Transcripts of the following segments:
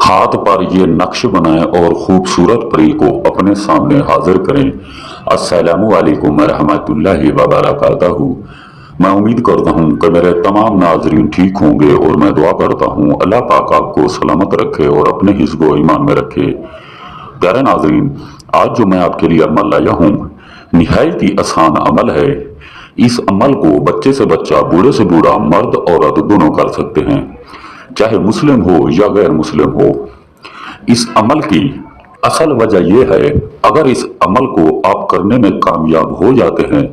हाथ पर ये नक्श बनाएं और खूबसूरत परी को अपने सामने हाजिर करें। अस्सलामु अलैकुम रहमतुल्लाहि व बरकातहू। मैं उम्मीद करता हूँ कि मेरे तमाम नाजरीन ठीक होंगे और मैं दुआ करता हूँ अल्लाह पाक आपको सलामत रखे और अपने हिस्बो ईमान में रखे। प्यारे नाजरीन, आज जो मैं आपके लिए अमल लाया हूँ निहायत ही आसान अमल है। इस अमल को बच्चे से बच्चा, बूढ़े से बूढ़ा, मर्द औरत दोनों कर सकते हैं, चाहे मुस्लिम हो या गैर मुस्लिम हो। इस अमल की असल वजह यह है, अगर इस अमल को आप करने में कामयाब हो जाते हैं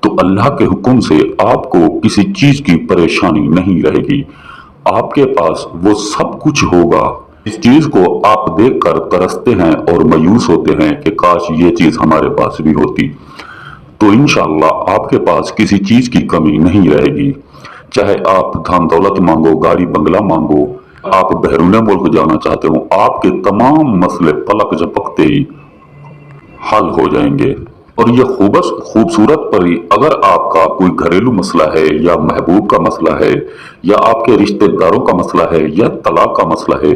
तो अल्लाह के हुक्म से आपको किसी चीज की परेशानी नहीं रहेगी। आपके पास वो सब कुछ होगा। इस चीज को आप देखकर तरसते हैं और मायूस होते हैं कि काश ये चीज हमारे पास भी होती। तो इंशाअल्लाह आपके पास किसी चीज की कमी नहीं रहेगी। चाहे आप धन दौलत मांगो, गाड़ी बंगला मांगो, आप बहरून मुल्क जाना चाहते हो, आपके तमाम मसले पलक झपकते ही हल हो जाएंगे। और ये खूबसूरत परी, अगर आपका कोई घरेलू मसला है या महबूब का मसला है या आपके रिश्तेदारों का मसला है या तलाक का मसला है,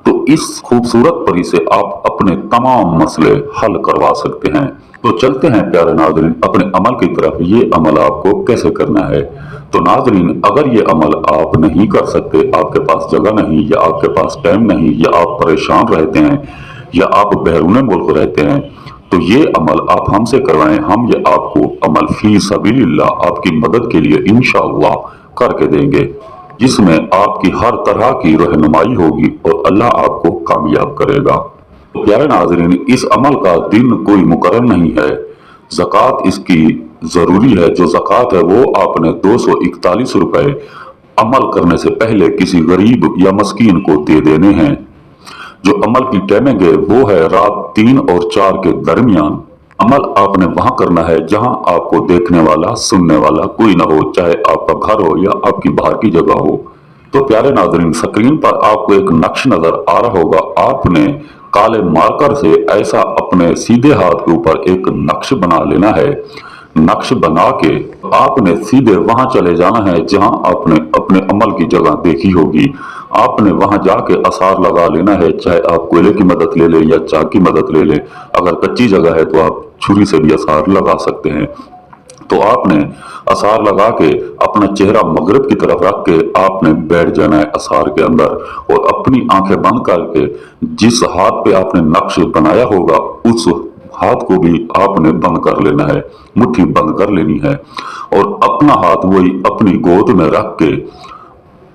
तो इस खूबसूरत परी से आप अपने तमाम मसले हल करवा सकते हैं। तो चलते हैं प्यारे नाजरीन अपने अमल की तरफ। ये अमल आपको कैसे करना है। तो नाजरीन, अगर ये अमल आप नहीं कर सकते, आपके पास जगह नहीं या आपके पास टाइम नहीं या आप परेशान रहते हैं या आप बहरून मुल्क रहते हैं, तो ये अमल आप हमसे करवाएं। हम ये आपको अमल फी सबीलिल्लाह आपकी मदद के लिए इंशाअल्लाह करके देंगे, जिसमें आपकी हर तरह की रहनुमाई होगी और अल्लाह आपको कामयाब करेगा। तो प्यारे नाज़रीन, इस अमल का दिन कोई मुकर्रर नहीं है। ज़कात इसकी ज़रूरी है। जो ज़कात है वो आपने 241 रुपए अमल करने से पहले किसी गरीब या मस्कीन को दे देने हैं। जो अमल की टाइमिंग है वो है रात 3 और 4 के दरमियान। अमल आपने वहां करना है जहां आपको देखने वाला, सुनने वाला कोई ना हो, चाहे आपका घर हो या आपकी बाहर की जगह हो। तो प्यारे नाजरीन, स्क्रीन पर आपको एक नक्श नजर आ रहा होगा। आपने काले मार्कर से ऐसा अपने सीधे हाथ के ऊपर एक नक्श बना लेना है। नक्श बना के आपने सीधे वहां चले जाना है जहां आपने अपने अमल की जगह देखी होगी। आपने वहां जाके आसार लगा लेना है, चाहे आप कोयले की मदद ले लें या चाक की मदद ले लें। अगर कच्ची जगह है तो आप छुरी से भी आसार लगा सकते हैं। तो आपने आसार लगा के अपना चेहरा मगरिब की तरफ रख के आपने बैठ जाना है आसार के अंदर, और अपनी आंखें बंद करके जिस हाथ पे आपने नक्श बनाया होगा उस हाथ को भी आपने बंद कर लेना है, मुट्ठी बंद कर लेनी है, और अपना हाथ वही अपनी गोद में रख के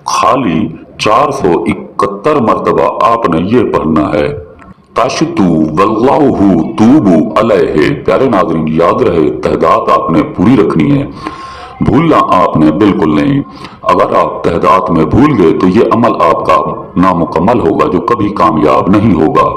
खाली 471 मर्तबा आपने ये पढ़ना है, ताशतू वल्लाहु तूबू अलैहि। प्यारे नाज़रीन, याद रहे तहदात आपने पूरी रखनी है, भूलना आपने बिल्कुल नहीं। अगर आप तहदात में भूल गए तो ये अमल आपका नामुकम्मल होगा, जो कभी कामयाब नहीं होगा।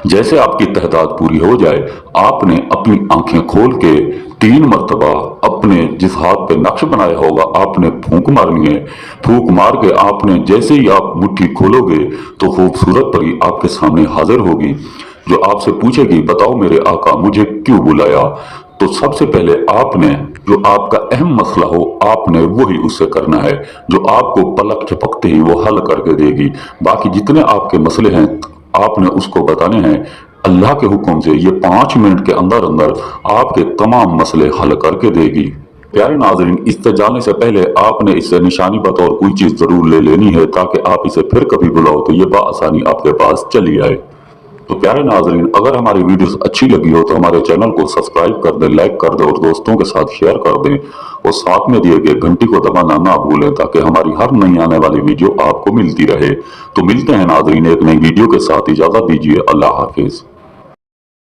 जैसे आपकी तहदात पूरी हो जाए, आपने अपनी आंखें खोल के 3 मरतबा अपने जिस हाथ पे नक्श बनाया होगा आपने फूंक मारनी है। फूंक मार के आपने जैसे ही आप मुट्ठी खोलोगे तो खूबसूरत परी आपके सामने हाजिर होगी, जो आपसे पूछेगी, बताओ मेरे आका मुझे क्यों बुलाया। तो सबसे पहले आपने जो आपका अहम मसला हो आपने वही उससे करना है, जो आपको पलक झपकते ही वो हल करके देगी। बाकी जितने आपके मसले हैं आपने उसको बताने हैं। अल्लाह के हुक्म से ये 5 मिनट के अंदर अंदर आपके तमाम मसले हल करके देगी। प्यारे नाज़रीन, इस तक जाने से पहले आपने इससे निशानी बतौर कोई चीज जरूर ले लेनी है, ताकि आप इसे फिर कभी बुलाओ तो ये बआसानी आपके पास चली आए। तो प्यारे नाज़रीन, अगर हमारी वीडियोस अच्छी लगी हो तो हमारे चैनल को सब्सक्राइब कर दें, लाइक कर दें और दोस्तों के साथ शेयर कर दें, और साथ में दिए गए घंटी को दबाना ना भूलें, ताकि हमारी हर नई आने वाली वीडियो आपको मिलती रहे। तो मिलते हैं नाज़रीन एक नई वीडियो के साथ। इजाजत दीजिए। अल्लाह हाफिज।